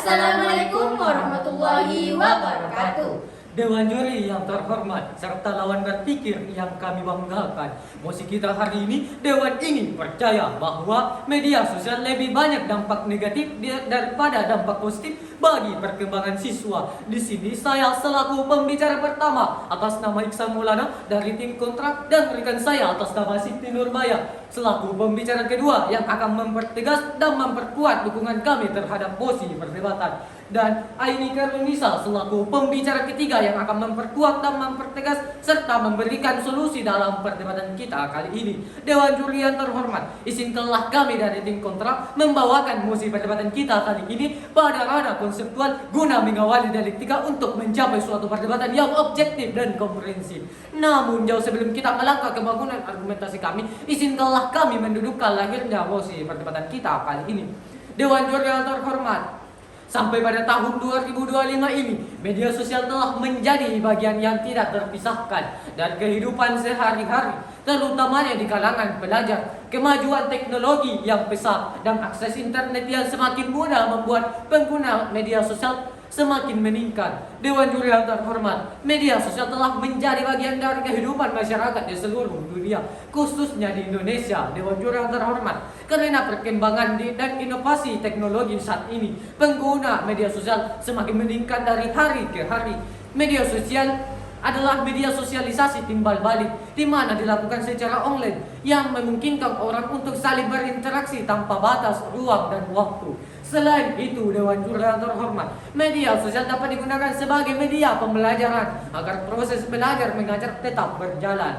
Assalamualaikum warahmatullahi wabarakatuh. Dewan juri yang terhormat serta lawan berpikir yang kami banggakan, mosi kita hari ini, Dewan ini percaya bahwa media sosial lebih banyak dampak negatif daripada dampak positif bagi perkembangan siswa. Di sini saya selaku pembicara pertama atas nama Iksan Maulana dari tim kontrak, dan rekan saya atas nama Siti Nurbaya selaku pembicara kedua yang akan mempertegas dan memperkuat dukungan kami terhadap mosi perdebatan. Dan Aini Karunisa selaku pembicara ketiga yang akan memperkuat dan mempertegas serta memberikan solusi dalam perdebatan kita kali ini. Dewan juri yang terhormat, izinkanlah kami dari tim kontra membawakan mosi perdebatan kita kali ini pada ranah konseptual guna mengawali dialektika untuk mencapai suatu perdebatan yang objektif dan komprehensif. Namun jauh sebelum kita melangkah ke bangunan argumentasi kami, izinkanlah kami mendudukkan lahirnya mosi perdebatan kita kali ini. Dewan juri yang terhormat, sampai pada tahun 2025 ini, media sosial telah menjadi bagian yang tidak terpisahkan dari kehidupan sehari-hari, terutamanya di kalangan pelajar. Kemajuan teknologi yang pesat dan akses internet yang semakin mudah membuat pengguna media sosial semakin meningkat. Dewan juri yang terhormat, media sosial telah menjadi bagian dari kehidupan masyarakat di seluruh dunia, khususnya di Indonesia. Dewan juri yang terhormat, karena perkembangan dan inovasi teknologi saat ini, pengguna media sosial semakin meningkat dari hari ke hari. Media sosial adalah media sosialisasi timbal balik, di mana dilakukan secara online yang memungkinkan orang untuk saling berinteraksi tanpa batas ruang dan waktu. Selain itu, Dewan juri yang terhormat, media sosial dapat digunakan sebagai media pembelajaran agar proses belajar mengajar tetap berjalan.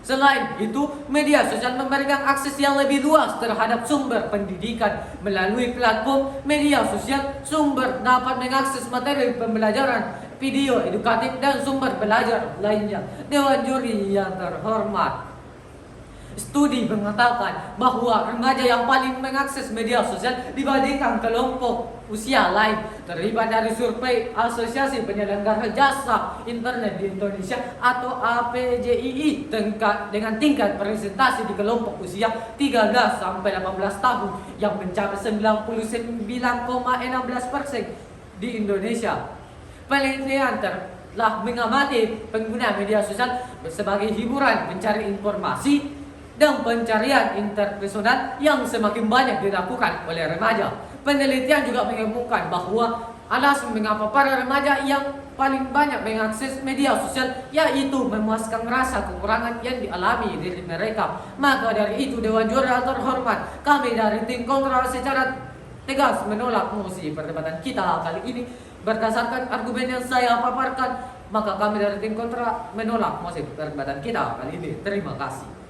Selain itu, media sosial memberikan akses yang lebih luas terhadap sumber pendidikan. Melalui platform media sosial, sumber dapat mengakses materi pembelajaran, video edukatif, dan sumber belajar lainnya. Dewan juri yang terhormat, studi mengatakan bahwa remaja yang paling mengakses media sosial dibandingkan kelompok usia lain. Terlibat dari survei Asosiasi Penyelenggara Jasa Internet di Indonesia atau APJII dengan tingkat presentasi di kelompok usia 13 sampai 18 tahun yang mencapai 99,16% di Indonesia. Penelitian telah mengamati pengguna media sosial sebagai hiburan, mencari informasi, dan pencarian interpersonal yang semakin banyak dilakukan oleh remaja. Penelitian juga menemukan bahwa alasan mengapa para remaja yang paling banyak mengakses media sosial yaitu memuaskan rasa kekurangan yang dialami diri mereka. Maka dari itu, Dewan juri yang terhormat, kami dari tim kontra secara tegas menolak mosi perdebatan kita kali ini. Berdasarkan argumen yang saya paparkan, maka kami dari tim kontra menolak mosi perdebatan kita kali ini. Terima kasih.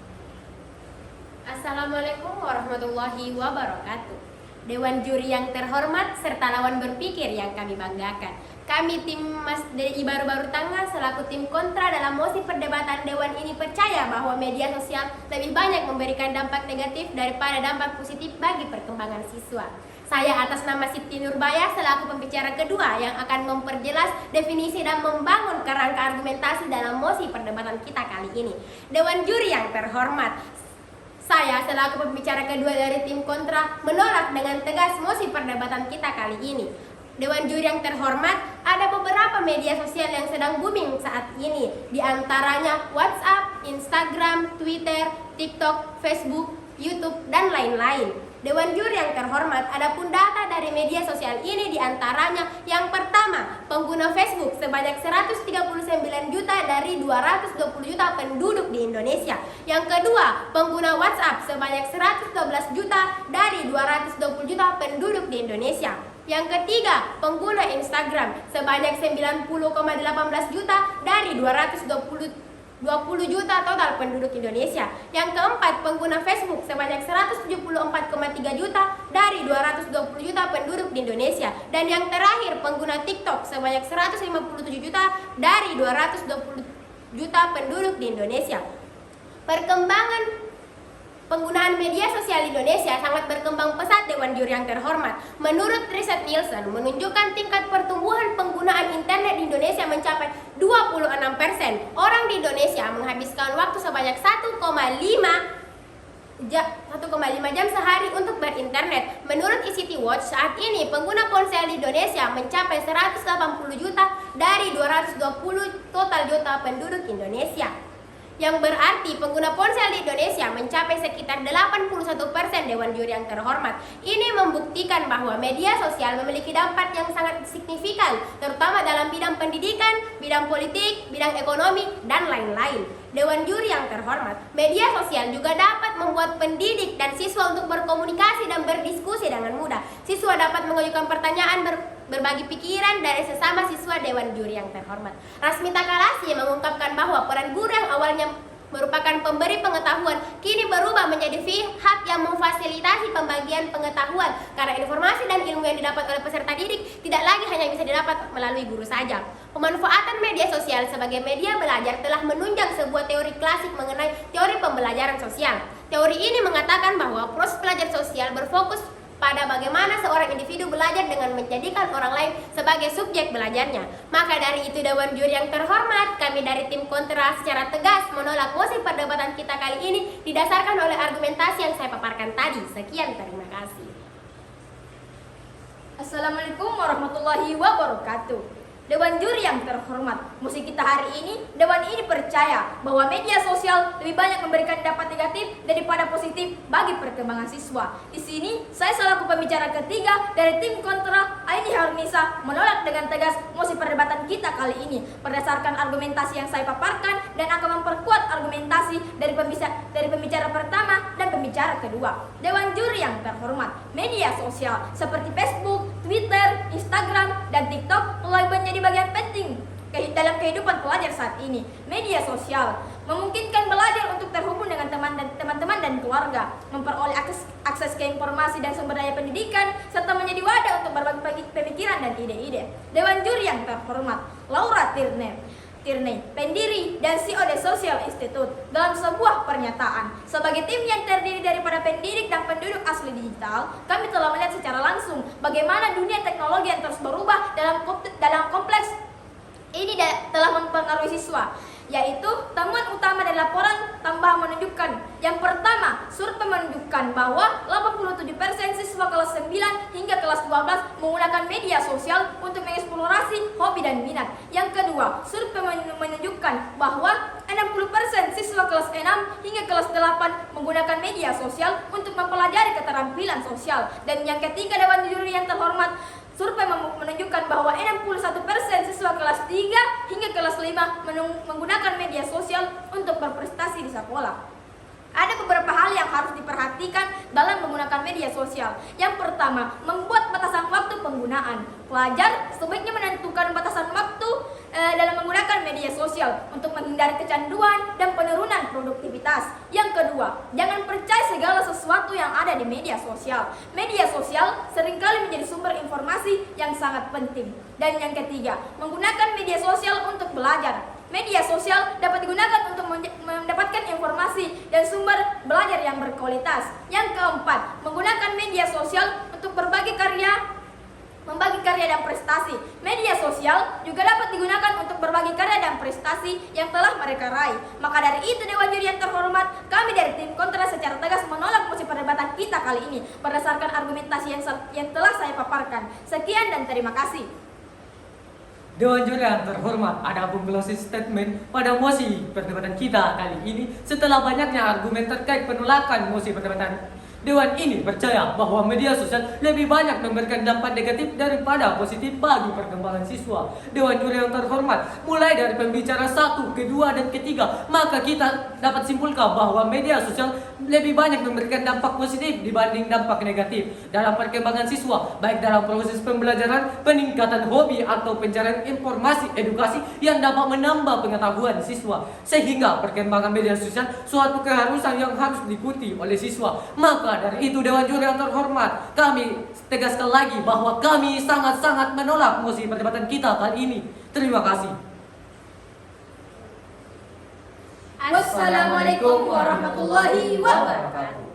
Assalamualaikum warahmatullahi wabarakatuh. Dewan juri yang terhormat serta lawan berpikir yang kami banggakan, kami tim Mas DI Baru-Baru Tangga selaku tim kontra dalam mosi perdebatan Dewan ini percaya bahwa media sosial lebih banyak memberikan dampak negatif daripada dampak positif bagi perkembangan siswa. Saya atas nama Siti Nurbaya selaku pembicara kedua yang akan memperjelas definisi dan membangun kerangka argumentasi dalam mosi perdebatan kita kali ini. Dewan juri yang terhormat, saya selaku pembicara kedua dari tim kontra menolak dengan tegas mosi perdebatan kita kali ini. Dewan juri yang terhormat, ada beberapa media sosial yang sedang booming saat ini, di antaranya WhatsApp, Instagram, Twitter, TikTok, Facebook, YouTube, dan lain-lain. Dewan juri yang terhormat, adapun data dari media sosial ini diantaranya: yang pertama, pengguna Facebook sebanyak 139 juta dari 220 juta penduduk di Indonesia. Yang kedua, pengguna WhatsApp sebanyak 112 juta dari 220 juta penduduk di Indonesia. Yang ketiga, pengguna Instagram sebanyak 90,18 juta dari 220 juta total penduduk Indonesia. Yang keempat, pengguna Facebook sebanyak 174,3 juta dari 220 juta penduduk di Indonesia. Dan yang terakhir, pengguna TikTok sebanyak 157 juta dari 220 juta penduduk di Indonesia. Perkembangan penggunaan media sosial di Indonesia sangat berkembang pesat, Dewan juri yang terhormat. Menurut riset Nielsen menunjukkan tingkat pertumbuhan penggunaan internet di Indonesia mencapai 26%. Orang di Indonesia menghabiskan waktu sebanyak 1,5 1,5 jam sehari untuk berinternet. Menurut ICT Watch, saat ini pengguna ponsel di Indonesia mencapai 180 juta dari 220 total juta penduduk Indonesia. Yang berarti pengguna ponsel di Indonesia mencapai sekitar 81% Dewan Juri yang terhormat. Ini membuktikan bahwa media sosial memiliki dampak yang sangat signifikan, terutama dalam bidang pendidikan, bidang politik, bidang ekonomi, dan lain-lain. Dewan Juri yang terhormat, media sosial juga dapat membuat pendidik dan siswa untuk berkomunikasi dan berdiskusi dengan mudah. Siswa dapat mengajukan pertanyaan, berbagi pikiran dari sesama siswa Dewan Juri yang terhormat. Rasmita Kalasi mengungkapkan bahwa peran guru yang awalnya merupakan pemberi pengetahuan kini berubah menjadi pihak yang memfasilitasi pembagian pengetahuan, karena informasi dan ilmu yang didapat oleh peserta didik tidak lagi hanya bisa didapat melalui guru saja. Pemanfaatan media sosial sebagai media belajar telah menunjang sebuah teori klasik mengenai teori pembelajaran sosial. Teori ini mengatakan bahwa proses belajar sosial berfokus pada bagaimana seorang individu belajar dengan menjadikan orang lain sebagai subjek belajarnya. Maka dari itu Dewan Juri yang terhormat, kami dari tim kontra secara tegas menolak mosi perdebatan kita kali ini didasarkan oleh argumentasi yang saya paparkan tadi. Sekian, terima kasih. Assalamualaikum warahmatullahi wabarakatuh. Dewan Juri yang terhormat, mosi kita hari ini, Dewan ini percaya bahwa media sosial lebih banyak memberikan dampak negatif daripada positif bagi perkembangan siswa. Di sini, saya selaku pembicara ketiga dari tim kontra, Aini Harnisa, menolak dengan tegas mosi perdebatan kita kali ini berdasarkan argumentasi yang saya paparkan dan akan memperkuat argumentasi dari pembicara pertama dan pembicara kedua. Dewan Juri yang terhormat, media sosial seperti Facebook, Twitter, Instagram, dan TikTok mulai menjadi bagian penting dalam kehidupan pelajar saat ini. Media sosial memungkinkan belajar untuk terhubung dengan teman-teman dan keluarga, memperoleh akses ke informasi dan sumber daya pendidikan, serta menjadi wadah untuk berbagi pemikiran dan ide-ide. Dewan Juri yang terhormat, Laura Tierney, pendiri dan CEO The Social Institute, dalam sebuah pernyataan, sebagai tim yang terdiri daripada pendidik dan penduduk asli digital, kami telah melihat secara langsung bagaimana dunia teknologi yang terus berubah dalam kompleks ini telah mempengaruhi siswa, yaitu temuan utama dari laporan tambahan menunjukkan. Yang pertama, survei menunjukkan bahwa 87% siswa kelas 9 hingga kelas 12 menggunakan media sosial untuk mengeksplorasi hobi dan minat. Yang kedua, survei menunjukkan bahwa 60% siswa kelas 6 hingga kelas 8 menggunakan media sosial untuk mempelajari keterampilan sosial. Dan yang ketiga, Dewan Juri yang terhormat, survei menunjukkan bahwa 61% siswa kelas 3 hingga kelas 5 menggunakan media sosial untuk berprestasi di sekolah. Ada beberapa hal yang harus diperhatikan dalam menggunakan media sosial. Yang pertama, membuat batasan waktu penggunaan. Pelajar sebaiknya menentukan batasan waktu dalam menggunakan media sosial untuk menghindari kecanduan dan penurunan produktivitas. Yang kedua, jangan percaya segala sesuatu yang ada di media sosial. Media sosial seringkali menjadi sumber informasi yang sangat penting. Dan yang ketiga, menggunakan media sosial untuk belajar. Media sosial dapat digunakan untuk mendapatkan informasi dan sumber belajar yang berkualitas. Yang keempat, menggunakan media sosial untuk membagi karya dan prestasi. Media sosial juga dapat digunakan untuk berbagi karya dan prestasi yang telah mereka raih. Maka dari itu, Dewan Juri yang terhormat, kami dari tim kontra secara tegas menolak mosi perdebatan kita kali ini berdasarkan argumentasi yang telah saya paparkan. Sekian dan terima kasih. Dewan Juri yang terhormat, ada pun closing statement pada mosi perdebatan kita kali ini. Setelah banyaknya argumen terkait penolakan mosi perdebatan, Dewan ini percaya bahwa media sosial lebih banyak memberikan dampak negatif daripada positif bagi perkembangan siswa. Dewan Juri yang terhormat, mulai dari pembicara 1, kedua, dan ketiga, maka kita dapat simpulkan bahwa media sosial lebih banyak memberikan dampak positif dibanding dampak negatif dalam perkembangan siswa, baik dalam proses pembelajaran, peningkatan hobi, atau pencarian informasi edukasi yang dapat menambah pengetahuan siswa. Sehingga perkembangan media sosial suatu keharusan yang harus diikuti oleh siswa. Maka dari itu, Dewan Juri yang terhormat, kami tegaskan lagi bahwa kami sangat-sangat menolak mosi perdebatan kita kali ini. Terima kasih. Wassalamualaikum warahmatullahi wabarakatuh.